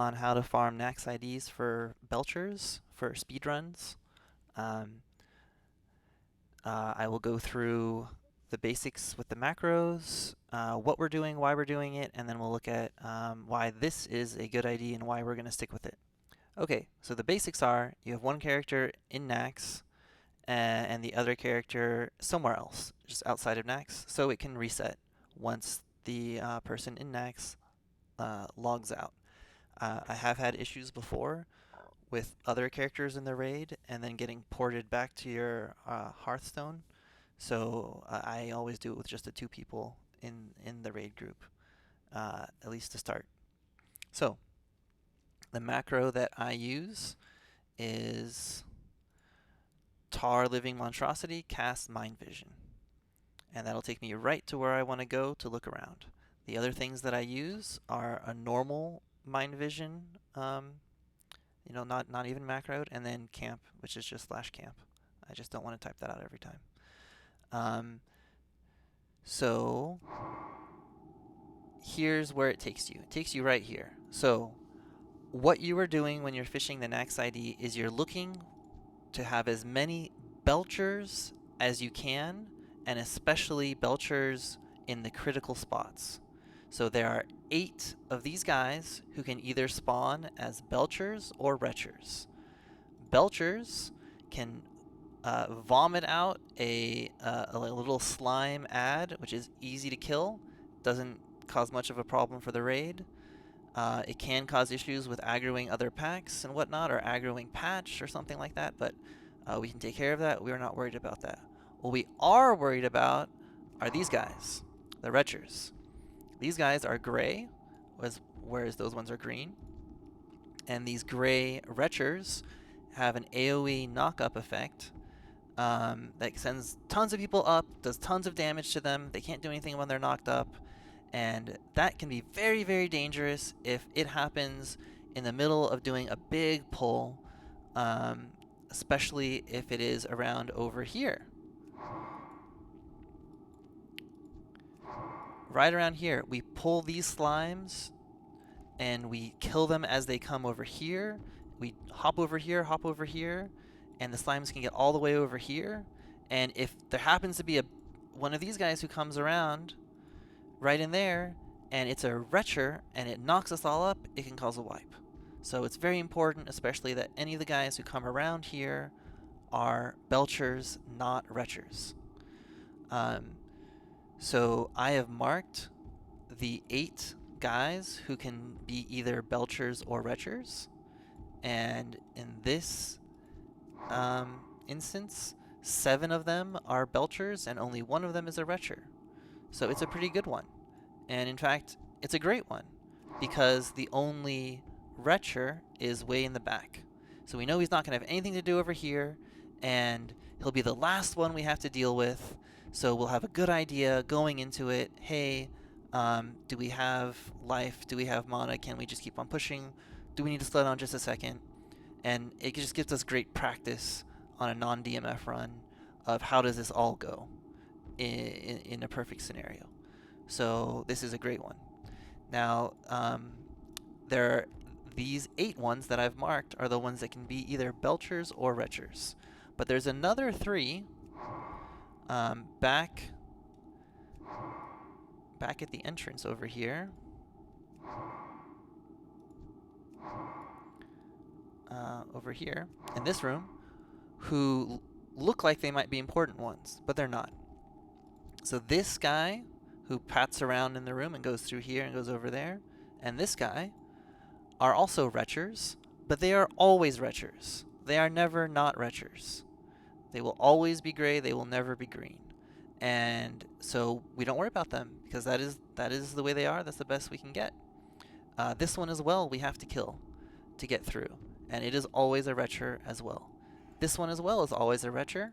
on how to farm NAXX IDs for Belchers for speedruns. Um, I will go through the basics with the macros, what we're doing, why we're doing it, and then we'll look at why this is a good ID and why we're going to stick with it. Okay, so the basics are you have one character in NAXX and the other character somewhere else, just outside of NAXX, so it can reset once the person in NAXX logs out. I have had issues before with other characters in the raid and then getting ported back to your Hearthstone. So I always do it with just the 2 people in the raid group, at least to start. So the macro that I use is tar living monstrosity cast mind vision, and that'll take me right to where I want to go to look around. The other things that I use are a normal mind vision, not even macroed, and then camp, which is just /camp. I just don't want to type that out every time. So here's where it takes you. It takes you right here. So what you are doing when you're fishing the NAXX ID is you're looking to have as many Belchers as you can, and especially Belchers in the critical spots. So there are 8 of these guys who can either spawn as Belchers or Retchers. Belchers can vomit out a little slime ad, which is easy to kill, doesn't cause much of a problem for the raid. It can cause issues with aggroing other packs and whatnot, or aggroing patch or something like that, but we can take care of that. We're not worried about that. What we are worried about are these guys, the Retchers. These guys are gray, whereas those ones are green. And these gray Retchers have an AoE knock-up effect that sends tons of people up, does tons of damage to them. They can't do anything when they're knocked up. And that can be very, very dangerous if it happens in the middle of doing a big pull, especially if it is around over here. Right around here, we pull these slimes and we kill them as they come over here. We hop over here, and the slimes can get all the way over here. And if there happens to be one of these guys who comes around right in there, and it's a Retcher, and it knocks us all up, it can cause a wipe. So it's very important, especially that any of the guys who come around here are Belchers, not Retchers. So I have marked the 8 guys who can be either Belchers or Retchers, and in this instance, 7 of them are Belchers and only 1 of them is a Retcher. So it's a pretty good one. And in fact, it's a great one because the only Retcher is way in the back. So we know he's not going to have anything to do over here, and he'll be the last one we have to deal with. So we'll have a good idea going into it. Hey, do we have life? Do we have mana? Can we just keep on pushing? Do we need to slow down just a second? And it just gives us great practice on a non-DMF run of how does this all go in a perfect scenario. So this is a great one. Now, there are these 8 ones that I've marked are the ones that can be either Belchers or Retchers. But there's another 3 back at the entrance over here. Over here in this room, who look like they might be important ones, but they're not. So this guy who pats around in the room and goes through here and goes over there, and this guy are also Retchers, but they are always Retchers. They are never not Retchers. They will always be gray, they will never be green. And so we don't worry about them because that is the way they are. That's the best we can get. This one as well we have to kill to get through, and it is always a Retcher as well. This one as well is always a Retcher,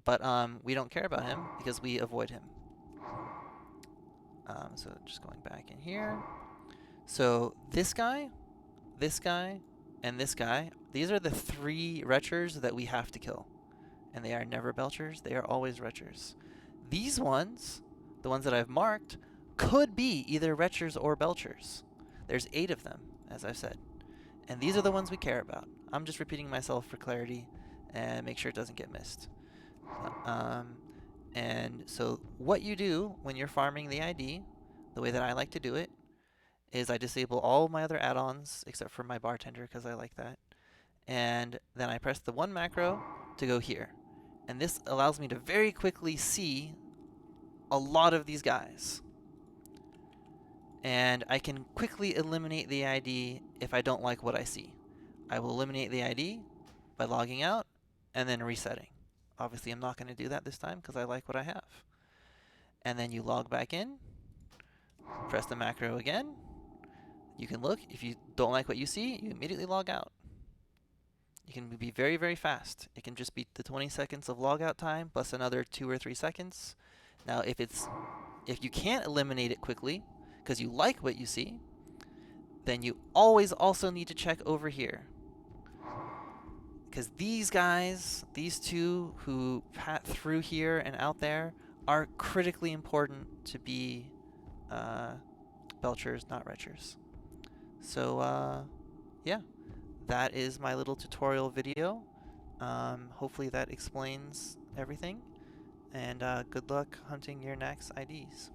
but we don't care about him because we avoid him. So just going back in here. So this guy, and this guy, these are the 3 Retchers that we have to kill. And they are never Belchers, they are always Retchers. These ones, the ones that I've marked, could be either Retchers or Belchers. There's 8 of them, as I've said. And these are the ones we care about. I'm just repeating myself for clarity and make sure it doesn't get missed. And so what you do when you're farming the ID, the way that I like to do it, is I disable all my other add-ons except for my bartender because I like that. And then I press the one macro to go here. And this allows me to very quickly see a lot of these guys. And I can quickly eliminate the ID if I don't like what I see. I will eliminate the ID by logging out and then resetting. Obviously, I'm not going to do that this time because I like what I have. And then you log back in, press the macro again. You can look. If you don't like what you see, you immediately log out. You can be very, very fast. It can just be the 20 seconds of logout time plus another 2 or 3 seconds. Now, if you can't eliminate it quickly because you like what you see, then you always also need to check over here. Because these guys, these two who pat through here and out there, are critically important to be Belchers, not Retchers. So, yeah, that is my little tutorial video. Hopefully that explains everything. And good luck hunting your NAXX IDs.